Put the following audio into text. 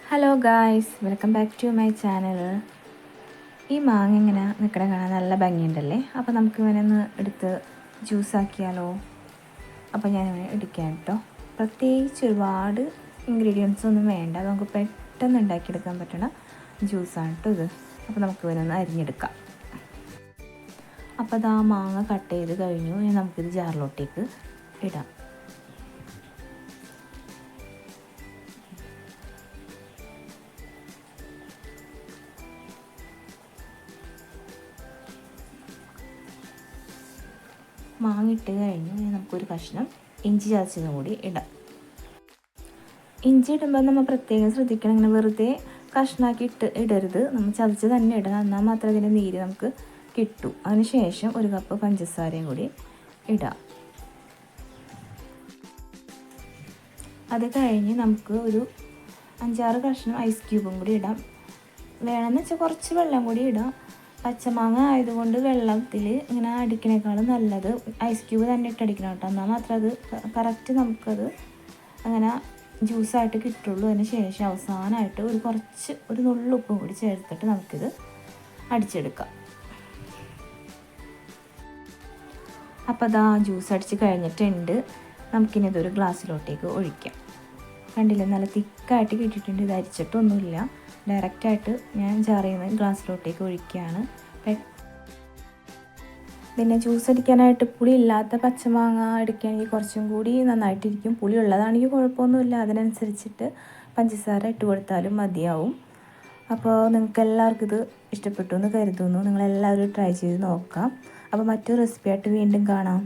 Hello guys, welcome back to my channel. ഈ മാങ്ങ ഇങ്ങനെ നിൽക്കണ കാണാൻ നല്ല ഭംഗിയുണ്ടല്ലേ. അപ്പോൾ നമുക്ക് ഇങ്ങനെ ഒന്ന് എടുത്ത് ജ്യൂസാക്കിയാലോ. അപ്പോൾ ഞാനിങ്ങനെ എടുക്കാം കേട്ടോ. പ്രത്യേകിച്ച് ഒരുപാട് ഇൻഗ്രീഡിയൻസ് ഒന്നും വേണ്ട, നമുക്ക് പെട്ടെന്ന് ഉണ്ടാക്കിയെടുക്കാൻ പറ്റണ ജ്യൂസാണ് കേട്ടോ ഇത്. അപ്പോൾ നമുക്ക് ഇവനൊന്ന് അരിഞ്ഞെടുക്കാം. അപ്പോൾ അത് ആ മാങ്ങ കട്ട് ചെയ്ത് കഴിഞ്ഞു. ഇനി നമുക്കിത് ജാറിലോട്ടേക്ക് ഇടാം. മാങ്ങ ഇട്ട് കഴിഞ്ഞ് നമുക്കൊരു കഷ്ണം ഇഞ്ചി ചതച്ചതും കൂടി ഇടാം. ഇഞ്ചി ഇടുമ്പോൾ നമ്മൾ പ്രത്യേകം ശ്രദ്ധിക്കണം, ഇങ്ങനെ വെറുതെ കഷ്ണാക്കി ഇടരുത്. നമ്മൾ ചതച്ച് തന്നെ ഇടണം, എന്നാൽ മാത്രമേ അതിൻ്റെ നീര് നമുക്ക് കിട്ടൂ. അതിനുശേഷം ഒരു കപ്പ് പഞ്ചസാരയും കൂടി ഇടാം. അത് കഴിഞ്ഞ് നമുക്ക് ഒരു 5-6 കഷ്ണം ഐസ് ക്യൂബും കൂടി ഇടാം. വേണമെന്ന് വെച്ചാൽ കുറച്ച് വെള്ളം കൂടി ഇടാം. പച്ചമാങ്ങ ആയതുകൊണ്ട് വെള്ളത്തിൽ ഇങ്ങനെ അടിക്കണേക്കാളും നല്ലത് ഐസ് ക്യൂബ് തന്നെ ഇട്ടടിക്കണം കേട്ടോ. എന്നാൽ മാത്രമേ അത് കറക്റ്റ് നമുക്കത് അങ്ങനെ ജ്യൂസായിട്ട് കിട്ടുള്ളൂ. അതിന് ശേഷം അവസാനമായിട്ട് ഒരു നുള്ളുപ്പും കൂടി ചേർത്തിട്ട് നമുക്കിത് അടിച്ചെടുക്കാം. അപ്പോൾ അതാ ജ്യൂസ് അടിച്ച് കഴിഞ്ഞിട്ടുണ്ട്. നമുക്കിനി ഇതൊരു ഗ്ലാസ്സിലോട്ടേക്ക് ഒഴിക്കാം. കണ്ടില്ലേ, നല്ല തിക്കായിട്ട് കിട്ടിയിട്ടുണ്ട്. ഇത് അരിച്ചിട്ടൊന്നുമില്ല, ഡയറക്റ്റായിട്ട് ഞാൻ ജാറിൽ നിന്ന് ഗ്ലാസ്സിലോട്ടേക്ക് ഒഴിക്കുകയാണ്. പിന്നെ ജ്യൂസ് അടിക്കാനായിട്ട് പുളി ഇല്ലാത്ത പച്ചമാങ്ങ എടുക്കുകയാണെങ്കിൽ കുറച്ചും കൂടി നന്നായിട്ടിരിക്കും. പുളി ഉള്ളതാണെങ്കിൽ കുഴപ്പമൊന്നുമില്ല, അതിനനുസരിച്ചിട്ട് പഞ്ചസാര ഇട്ട് കൊടുത്താലും മതിയാവും. അപ്പോൾ നിങ്ങൾക്ക് എല്ലാവർക്കും ഇത് ഇഷ്ടപ്പെട്ടു എന്ന് കരുതുന്നു. നിങ്ങളെല്ലാവരും ട്രൈ ചെയ്ത് നോക്കാം. അപ്പോൾ മറ്റൊരു റെസിപ്പിയായിട്ട് വീണ്ടും കാണാം.